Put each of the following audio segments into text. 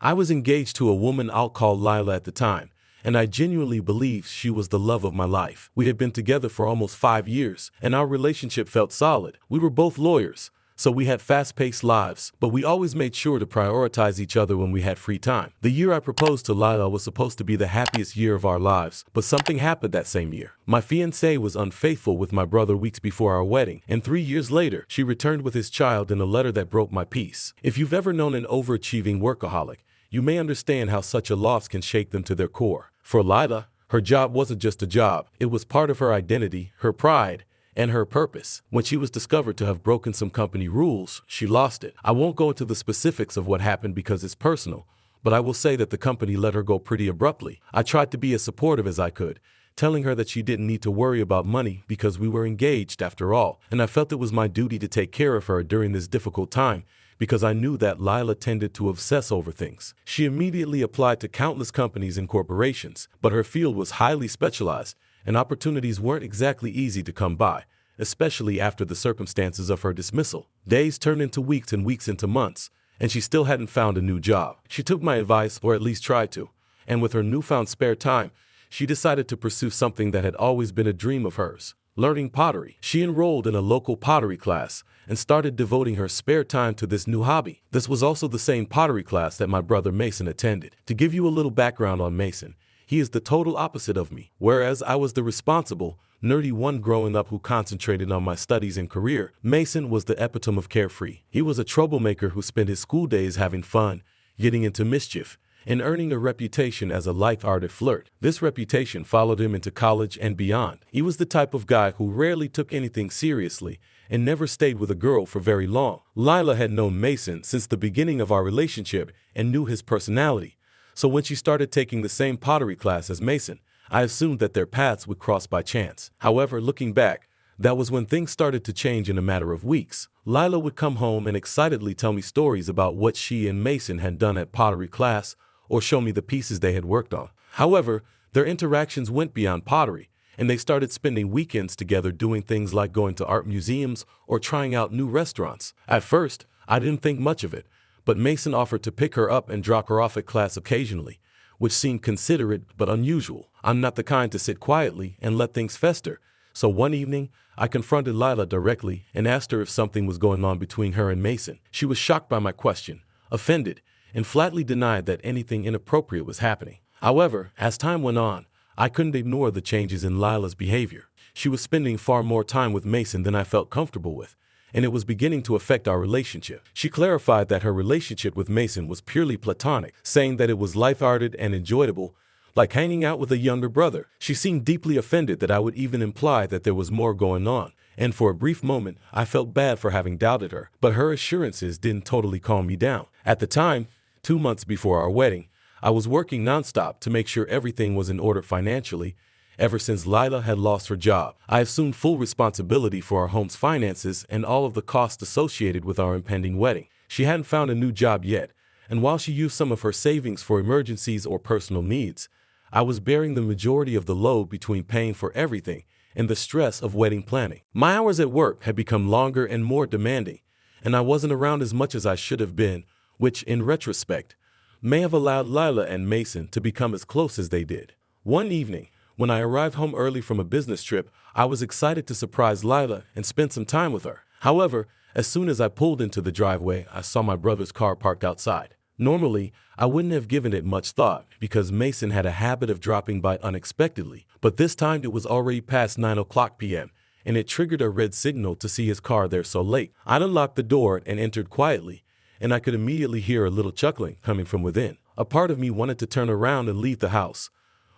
I was engaged to a woman I'll call Lyla at the time, and I genuinely believed she was the love of my life. We had been together for almost 5 years, and our relationship felt solid. We were both lawyers, so we had fast-paced lives, but we always made sure to prioritize each other when we had free time. The year I proposed to Lyla was supposed to be the happiest year of our lives, but something happened that same year. My fiancée was unfaithful with my brother weeks before our wedding, and 3 years later, she returned with his child in a letter that broke my peace. If you've ever known an overachieving workaholic, you may understand how such a loss can shake them to their core. For Lyla, her job wasn't just a job, it was part of her identity, her pride, and her purpose. When she was discovered to have broken some company rules, she lost it. I won't go into the specifics of what happened because it's personal, but I will say that the company let her go pretty abruptly. I tried to be as supportive as I could, telling her that she didn't need to worry about money because we were engaged after all, and I felt it was my duty to take care of her during this difficult time because I knew that Lyla tended to obsess over things. She immediately applied to countless companies and corporations, but her field was highly specialized, and opportunities weren't exactly easy to come by, especially after the circumstances of her dismissal. Days turned into weeks and weeks into months, and she still hadn't found a new job. She took my advice, or at least tried to, and with her newfound spare time, she decided to pursue something that had always been a dream of hers: learning pottery. She enrolled in a local pottery class and started devoting her spare time to this new hobby. This was also the same pottery class that my brother Mason attended. To give you a little background on Mason, he is the total opposite of me. Whereas I was the responsible, nerdy one growing up who concentrated on my studies and career, Mason was the epitome of carefree. He was a troublemaker who spent his school days having fun, getting into mischief, and earning a reputation as a light-hearted flirt. This reputation followed him into college and beyond. He was the type of guy who rarely took anything seriously and never stayed with a girl for very long. Lyla had known Mason since the beginning of our relationship and knew his personality. So when she started taking the same pottery class as Mason, I assumed that their paths would cross by chance. However, looking back, that was when things started to change in a matter of weeks. Lyla would come home and excitedly tell me stories about what she and Mason had done at pottery class or show me the pieces they had worked on. However, their interactions went beyond pottery, and they started spending weekends together doing things like going to art museums or trying out new restaurants. At first, I didn't think much of it, but Mason offered to pick her up and drop her off at class occasionally, which seemed considerate but unusual. I'm not the kind to sit quietly and let things fester, so one evening, I confronted Lyla directly and asked her if something was going on between her and Mason. She was shocked by my question, offended, and flatly denied that anything inappropriate was happening. However, as time went on, I couldn't ignore the changes in Lyla's behavior. She was spending far more time with Mason than I felt comfortable with, and it was beginning to affect our relationship. She clarified that her relationship with Mason was purely platonic, saying that it was lighthearted and enjoyable, like hanging out with a younger brother. She seemed deeply offended that I would even imply that there was more going on, and for a brief moment, I felt bad for having doubted her, but her assurances didn't totally calm me down. At the time, 2 months before our wedding, I was working nonstop to make sure everything was in order financially. Ever since Lyla had lost her job, I assumed full responsibility for our home's finances and all of the costs associated with our impending wedding. She hadn't found a new job yet, and while she used some of her savings for emergencies or personal needs, I was bearing the majority of the load between paying for everything and the stress of wedding planning. My hours at work had become longer and more demanding, and I wasn't around as much as I should have been, which, in retrospect, may have allowed Lyla and Mason to become as close as they did. One evening, when I arrived home early from a business trip, I was excited to surprise Lyla and spend some time with her. However, as soon as I pulled into the driveway, I saw my brother's car parked outside. Normally, I wouldn't have given it much thought because Mason had a habit of dropping by unexpectedly, but this time it was already past 9 p.m., and it triggered a red signal to see his car there so late. I unlocked the door and entered quietly, and I could immediately hear a little chuckling coming from within. A part of me wanted to turn around and leave the house,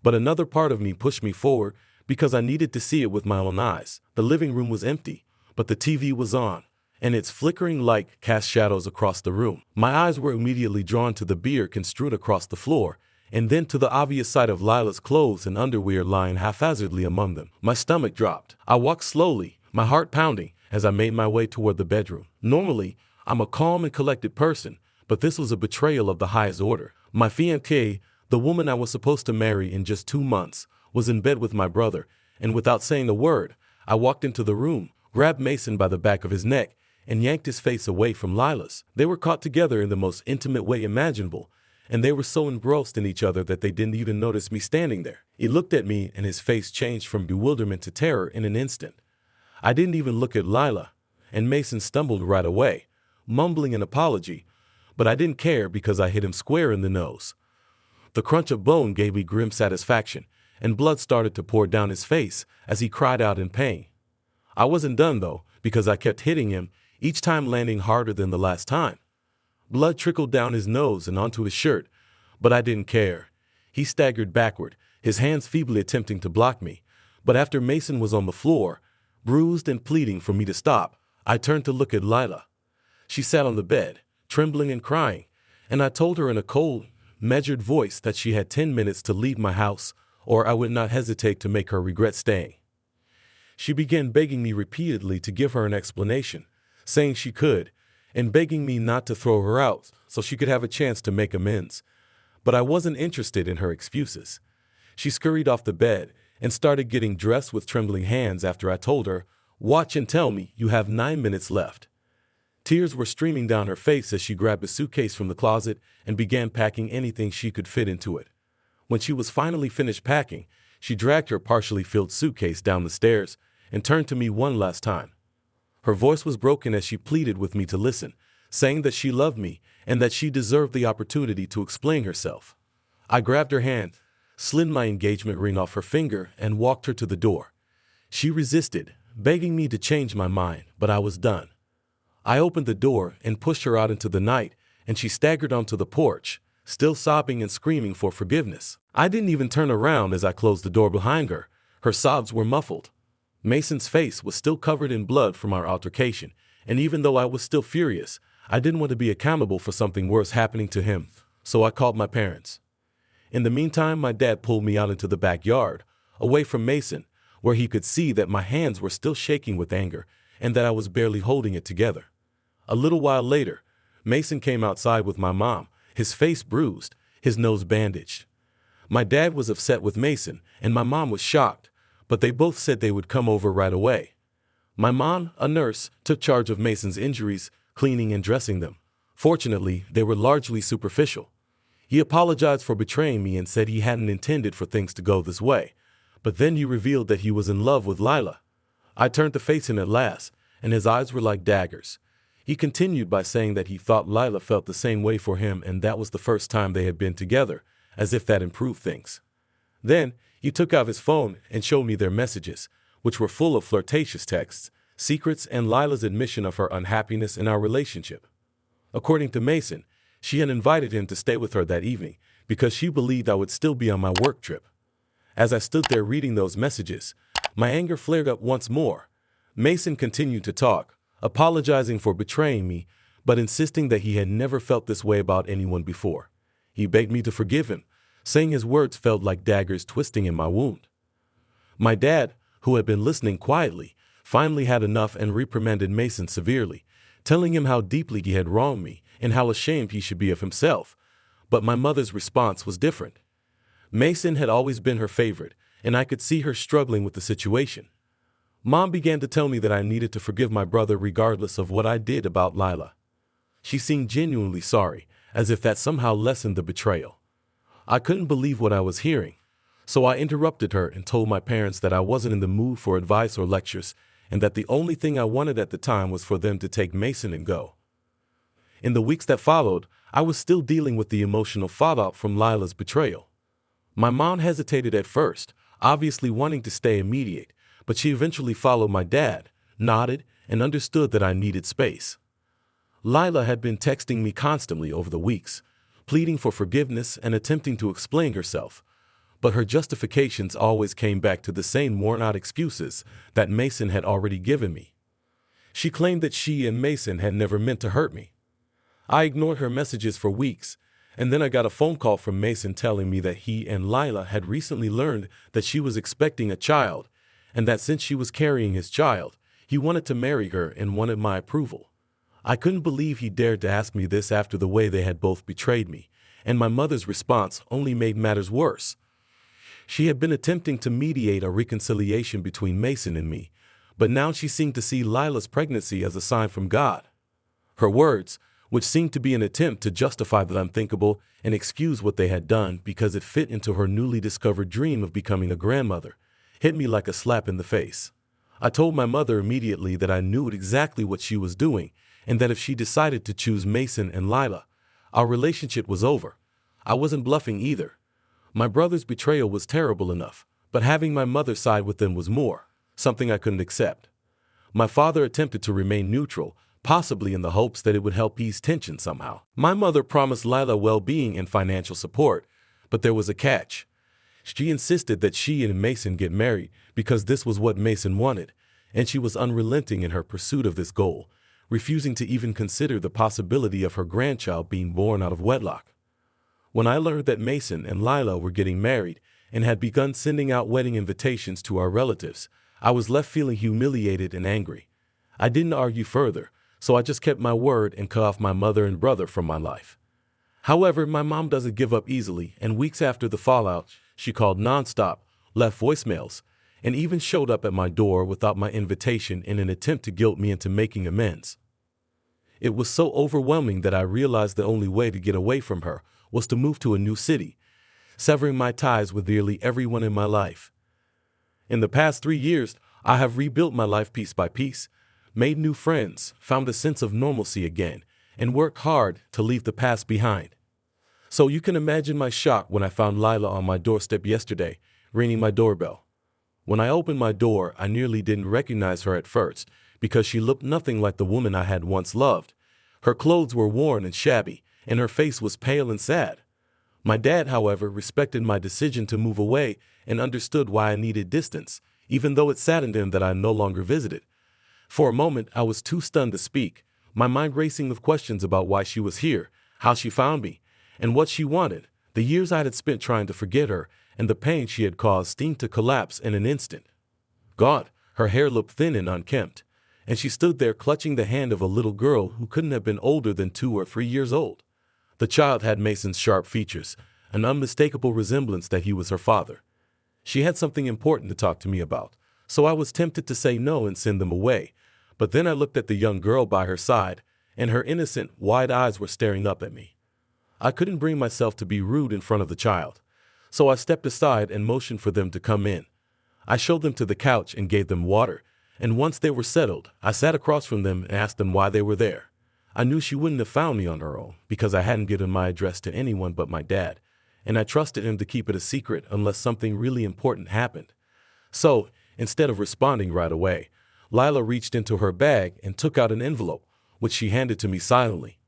but another part of me pushed me forward because I needed to see it with my own eyes. The living room was empty, but the TV was on, and its flickering light cast shadows across the room. My eyes were immediately drawn to the beer strewn across the floor, and then to the obvious sight of Lyla's clothes and underwear lying haphazardly among them. My stomach dropped. I walked slowly, my heart pounding, as I made my way toward the bedroom. Normally, I'm a calm and collected person, but this was a betrayal of the highest order. My fiancée, the woman I was supposed to marry in just 2 months, was in bed with my brother, and without saying a word, I walked into the room, grabbed Mason by the back of his neck, and yanked his face away from Lyla's. They were caught together in the most intimate way imaginable, and they were so engrossed in each other that they didn't even notice me standing there. He looked at me, and his face changed from bewilderment to terror in an instant. I didn't even look at Lyla, and Mason stumbled right away, mumbling an apology, but I didn't care because I hit him square in the nose. The crunch of bone gave me grim satisfaction, and blood started to pour down his face as he cried out in pain. I wasn't done, though, because I kept hitting him, each time landing harder than the last time. Blood trickled down his nose and onto his shirt, but I didn't care. He staggered backward, his hands feebly attempting to block me, but after Mason was on the floor, bruised and pleading for me to stop, I turned to look at Lyla. She sat on the bed, trembling and crying, and I told her in a cold, measured voice that she had 10 minutes to leave my house, or I would not hesitate to make her regret staying. She began begging me repeatedly to give her an explanation, saying she could, and begging me not to throw her out so she could have a chance to make amends. But I wasn't interested in her excuses. She scurried off the bed and started getting dressed with trembling hands after I told her, "Watch and tell me, you have 9 minutes left." Tears were streaming down her face as she grabbed a suitcase from the closet and began packing anything she could fit into it. When she was finally finished packing, she dragged her partially filled suitcase down the stairs and turned to me one last time. Her voice was broken as she pleaded with me to listen, saying that she loved me and that she deserved the opportunity to explain herself. I grabbed her hand, slid my engagement ring off her finger, and walked her to the door. She resisted, begging me to change my mind, but I was done. I opened the door and pushed her out into the night, and she staggered onto the porch, still sobbing and screaming for forgiveness. I didn't even turn around as I closed the door behind her. Her sobs were muffled. Mason's face was still covered in blood from our altercation, and even though I was still furious, I didn't want to be accountable for something worse happening to him, so I called my parents. In the meantime, my dad pulled me out into the backyard, away from Mason, where he could see that my hands were still shaking with anger and that I was barely holding it together. A little while later, Mason came outside with my mom, his face bruised, his nose bandaged. My dad was upset with Mason, and my mom was shocked, but they both said they would come over right away. My mom, a nurse, took charge of Mason's injuries, cleaning and dressing them. Fortunately, they were largely superficial. He apologized for betraying me and said he hadn't intended for things to go this way, but then he revealed that he was in love with Lyla. I turned to face him at last, and his eyes were like daggers. He continued by saying that he thought Lyla felt the same way for him, and that was the first time they had been together, as if that improved things. Then, he took out his phone and showed me their messages, which were full of flirtatious texts, secrets, and Lyla's admission of her unhappiness in our relationship. According to Mason, she had invited him to stay with her that evening because she believed I would still be on my work trip. As I stood there reading those messages, my anger flared up once more. Mason continued to talk, apologizing for betraying me, but insisting that he had never felt this way about anyone before. He begged me to forgive him, saying his words felt like daggers twisting in my wound. My dad, who had been listening quietly, finally had enough and reprimanded Mason severely, telling him how deeply he had wronged me and how ashamed he should be of himself. But my mother's response was different. Mason had always been her favorite, and I could see her struggling with the situation. Mom began to tell me that I needed to forgive my brother regardless of what I did about Lyla. She seemed genuinely sorry, as if that somehow lessened the betrayal. I couldn't believe what I was hearing, so I interrupted her and told my parents that I wasn't in the mood for advice or lectures, and that the only thing I wanted at the time was for them to take Mason and go. In the weeks that followed, I was still dealing with the emotional fallout from Lyla's betrayal. My mom hesitated at first, obviously wanting to stay and mediate, but she eventually followed my dad, nodded, and understood that I needed space. Lyla had been texting me constantly over the weeks, pleading for forgiveness and attempting to explain herself, but her justifications always came back to the same worn-out excuses that Mason had already given me. She claimed that she and Mason had never meant to hurt me. I ignored her messages for weeks, and then I got a phone call from Mason telling me that he and Lyla had recently learned that she was expecting a child, and that since she was carrying his child, he wanted to marry her and wanted my approval. I couldn't believe he dared to ask me this after the way they had both betrayed me, and my mother's response only made matters worse. She had been attempting to mediate a reconciliation between Mason and me, but now she seemed to see Lyla's pregnancy as a sign from God. Her words, which seemed to be an attempt to justify the unthinkable and excuse what they had done because it fit into her newly discovered dream of becoming a grandmother, hit me like a slap in the face. I told my mother immediately that I knew exactly what she was doing and that if she decided to choose Mason and Lyla, our relationship was over. I wasn't bluffing either. My brother's betrayal was terrible enough, but having my mother side with them was more, something I couldn't accept. My father attempted to remain neutral, possibly in the hopes that it would help ease tension somehow. My mother promised Lyla well-being and financial support, but there was a catch. She insisted that she and Mason get married because this was what Mason wanted, and she was unrelenting in her pursuit of this goal, refusing to even consider the possibility of her grandchild being born out of wedlock. When I learned that Mason and Lyla were getting married and had begun sending out wedding invitations to our relatives, I was left feeling humiliated and angry. I didn't argue further, so I just kept my word and cut off my mother and brother from my life. However, my mom doesn't give up easily, and weeks after the fallout, she called nonstop, left voicemails, and even showed up at my door without my invitation in an attempt to guilt me into making amends. It was so overwhelming that I realized the only way to get away from her was to move to a new city, severing my ties with nearly everyone in my life. In the past 3 years, I have rebuilt my life piece by piece, made new friends, found a sense of normalcy again, and worked hard to leave the past behind. So you can imagine my shock when I found Lyla on my doorstep yesterday, ringing my doorbell. When I opened my door, I nearly didn't recognize her at first because she looked nothing like the woman I had once loved. Her clothes were worn and shabby, and her face was pale and sad. My dad, however, respected my decision to move away and understood why I needed distance, even though it saddened him that I no longer visited. For a moment, I was too stunned to speak, my mind racing with questions about why she was here, how she found me, and what she wanted. The years I had spent trying to forget her and the pain she had caused seemed to collapse in an instant. God, her hair looked thin and unkempt, and she stood there clutching the hand of a little girl who couldn't have been older than 2 or 3 years old. The child had Mason's sharp features, an unmistakable resemblance that he was her father. She had something important to talk to me about, so I was tempted to say no and send them away, but then I looked at the young girl by her side, and her innocent, wide eyes were staring up at me. I couldn't bring myself to be rude in front of the child, so I stepped aside and motioned for them to come in. I showed them to the couch and gave them water, and once they were settled, I sat across from them and asked them why they were there. I knew she wouldn't have found me on her own because I hadn't given my address to anyone but my dad, and I trusted him to keep it a secret unless something really important happened. So, instead of responding right away, Lyla reached into her bag and took out an envelope, which she handed to me silently.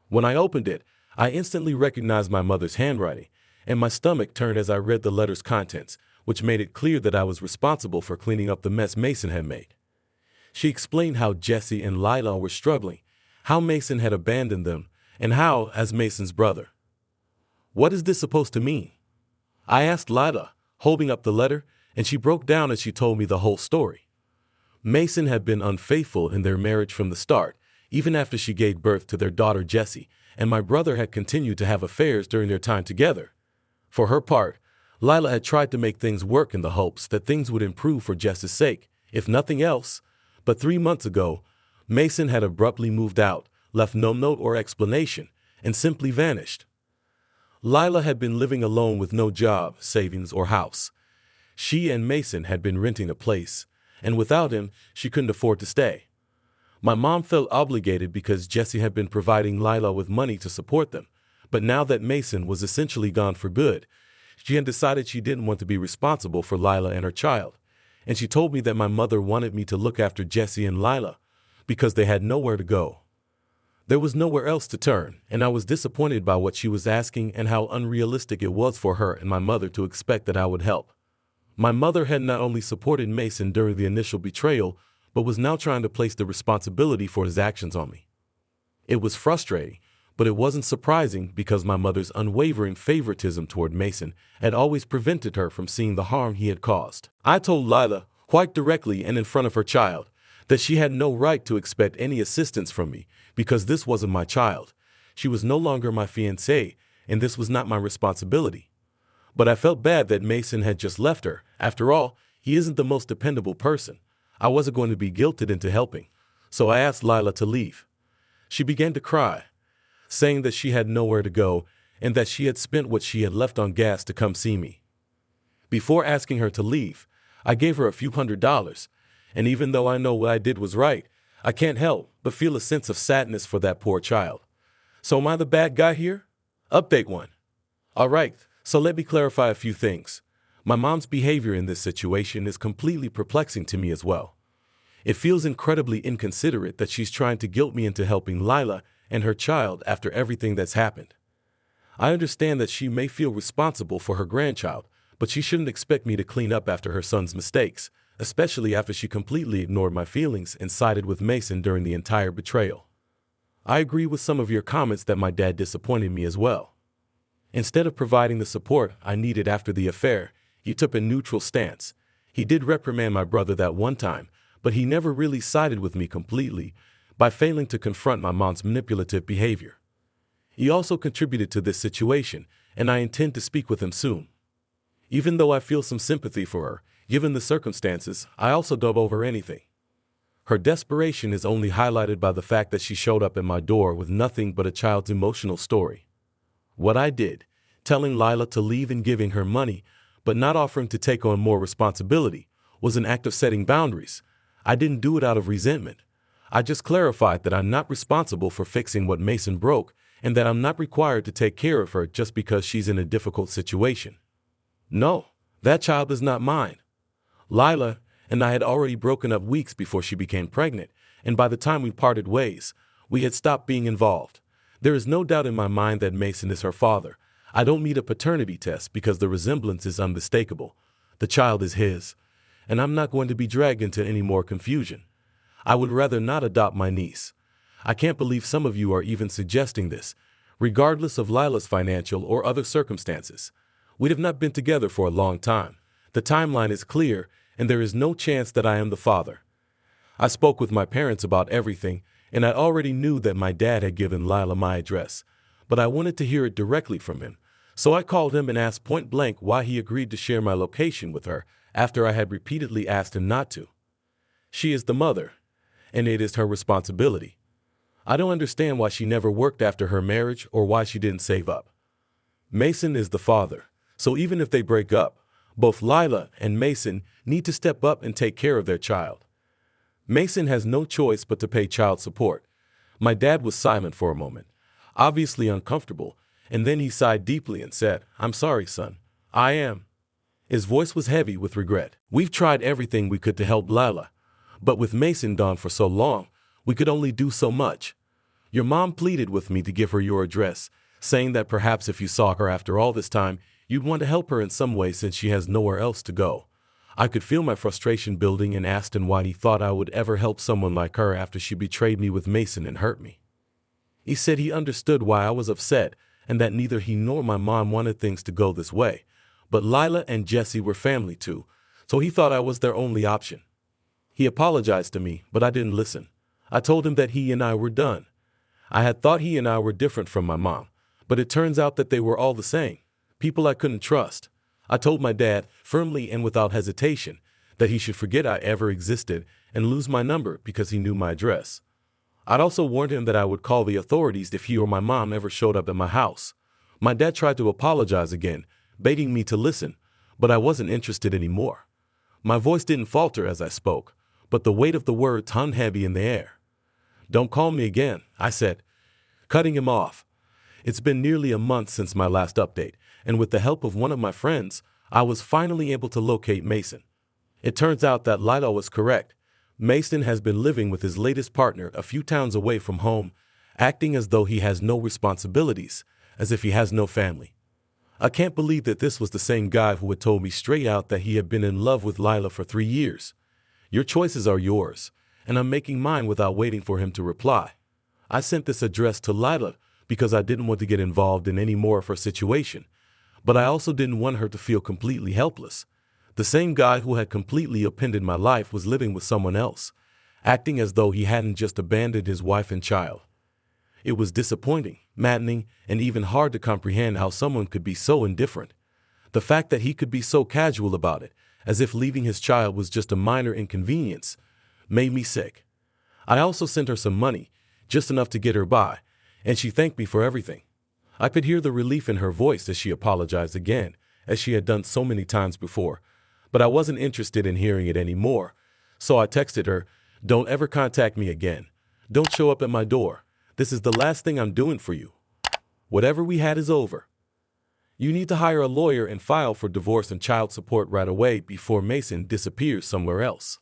When I opened it, I instantly recognized my mother's handwriting, and my stomach turned as I read the letter's contents, which made it clear that I was responsible for cleaning up the mess Mason had made. She explained how Jesse and Lyla were struggling, how Mason had abandoned them, and how, as Mason's brother. What is this supposed to mean? I asked Lyla, holding up the letter, and she broke down as she told me the whole story. Mason had been unfaithful in their marriage from the start, even after she gave birth to their daughter Jessie, and my brother had continued to have affairs during their time together. For her part, Lyla had tried to make things work in the hopes that things would improve for Jess's sake, if nothing else. But 3 months ago, Mason had abruptly moved out, left no note or explanation, and simply vanished. Lyla had been living alone with no job, savings, or house. She and Mason had been renting a place, and without him, she couldn't afford to stay. My mom felt obligated because Jesse had been providing Lyla with money to support them, but now that Mason was essentially gone for good, she had decided she didn't want to be responsible for Lyla and her child, and she told me that my mother wanted me to look after Jesse and Lyla because they had nowhere to go. There was nowhere else to turn, and I was disappointed by what she was asking and how unrealistic it was for her and my mother to expect that I would help. My mother had not only supported Mason during the initial betrayal, but was now trying to place the responsibility for his actions on me. It was frustrating, but it wasn't surprising because my mother's unwavering favoritism toward Mason had always prevented her from seeing the harm he had caused. I told Lyla, quite directly and in front of her child, that she had no right to expect any assistance from me because this wasn't my child. She was no longer my fiancée, and this was not my responsibility. But I felt bad that Mason had just left her. After all, he isn't the most dependable person. I wasn't going to be guilted into helping, so I asked Lyla to leave. She began to cry, saying that she had nowhere to go and that she had spent what she had left on gas to come see me. Before asking her to leave, I gave her a few $100s, and even though I know what I did was right, I can't help but feel a sense of sadness for that poor child. So am I the bad guy here? Update 1. All right, so let me clarify a few things. My mom's behavior in this situation is completely perplexing to me as well. It feels incredibly inconsiderate that she's trying to guilt me into helping Lyla and her child after everything that's happened. I understand that she may feel responsible for her grandchild, but she shouldn't expect me to clean up after her son's mistakes, especially after she completely ignored my feelings and sided with Mason during the entire betrayal. I agree with some of your comments that my dad disappointed me as well. Instead of providing the support I needed after the affair, he took a neutral stance. He did reprimand my brother that one time, but he never really sided with me completely by failing to confront my mom's manipulative behavior. He also contributed to this situation, and I intend to speak with him soon. Even though I feel some sympathy for her, given the circumstances, I also don't over anything. Her desperation is only highlighted by the fact that she showed up at my door with nothing but a child's emotional story. What I did, telling Lyla to leave and giving her money, but not offering to take on more responsibility, was an act of setting boundaries. I didn't do it out of resentment. I just clarified that I'm not responsible for fixing what Mason broke and that I'm not required to take care of her just because she's in a difficult situation. No, that child is not mine. Lyla and I had already broken up weeks before she became pregnant, and by the time we parted ways, we had stopped being involved. There is no doubt in my mind that Mason is her father. I don't need a paternity test because the resemblance is unmistakable. The child is his, and I'm not going to be dragged into any more confusion. I would rather not adopt my niece. I can't believe some of you are even suggesting this, regardless of Lyla's financial or other circumstances. We have not been together for a long time. The timeline is clear, and there is no chance that I am the father. I spoke with my parents about everything, and I already knew that my dad had given Lyla my address, but I wanted to hear it directly from him. So I called him and asked point blank why he agreed to share my location with her after I had repeatedly asked him not to. She is the mother, and it is her responsibility. I don't understand why she never worked after her marriage or why she didn't save up. Mason is the father, so even if they break up, both Lyla and Mason need to step up and take care of their child. Mason has no choice but to pay child support. My dad was silent for a moment, obviously uncomfortable, and then he sighed deeply and said, "I'm sorry, son. I am." His voice was heavy with regret. We've tried everything we could to help Lyla, but with Mason gone for so long, we could only do so much. Your mom pleaded with me to give her your address, saying that perhaps if you saw her after all this time, you'd want to help her in some way since she has nowhere else to go. I could feel my frustration building and asked him why he thought I would ever help someone like her after she betrayed me with Mason and hurt me. He said he understood why I was upset and that neither he nor my mom wanted things to go this way, but Lyla and Jesse were family too, so he thought I was their only option. He apologized to me, but I didn't listen. I told him that he and I were done. I had thought he and I were different from my mom, but it turns out that they were all the same. People I couldn't trust. I told my dad, firmly and without hesitation, that he should forget I ever existed and lose my number because he knew my address. I'd also warned him that I would call the authorities if he or my mom ever showed up at my house. My dad tried to apologize again, begging me to listen, but I wasn't interested anymore. My voice didn't falter as I spoke, but the weight of the words hung heavy in the air. "Don't call me again," I said, cutting him off. It's been nearly a month since my last update, and with the help of one of my friends, I was finally able to locate Mason. It turns out that Lyla was correct. Mason has been living with his latest partner a few towns away from home, acting as though he has no responsibilities, as if he has no family. I can't believe that this was the same guy who had told me straight out that he had been in love with Lyla for 3 years. Your choices are yours, and I'm making mine without waiting for him to reply. I sent this address to Lyla because I didn't want to get involved in any more of her situation, but I also didn't want her to feel completely helpless. The same guy who had completely upended my life was living with someone else, acting as though he hadn't just abandoned his wife and child. It was disappointing, maddening, and even hard to comprehend how someone could be so indifferent. The fact that he could be so casual about it, as if leaving his child was just a minor inconvenience, made me sick. I also sent her some money, just enough to get her by, and she thanked me for everything. I could hear the relief in her voice as she apologized again, as she had done so many times before. But I wasn't interested in hearing it anymore, so I texted her, "Don't ever contact me again. Don't show up at my door. This is the last thing I'm doing for you. Whatever we had is over. You need to hire a lawyer and file for divorce and child support right away before Mason disappears somewhere else."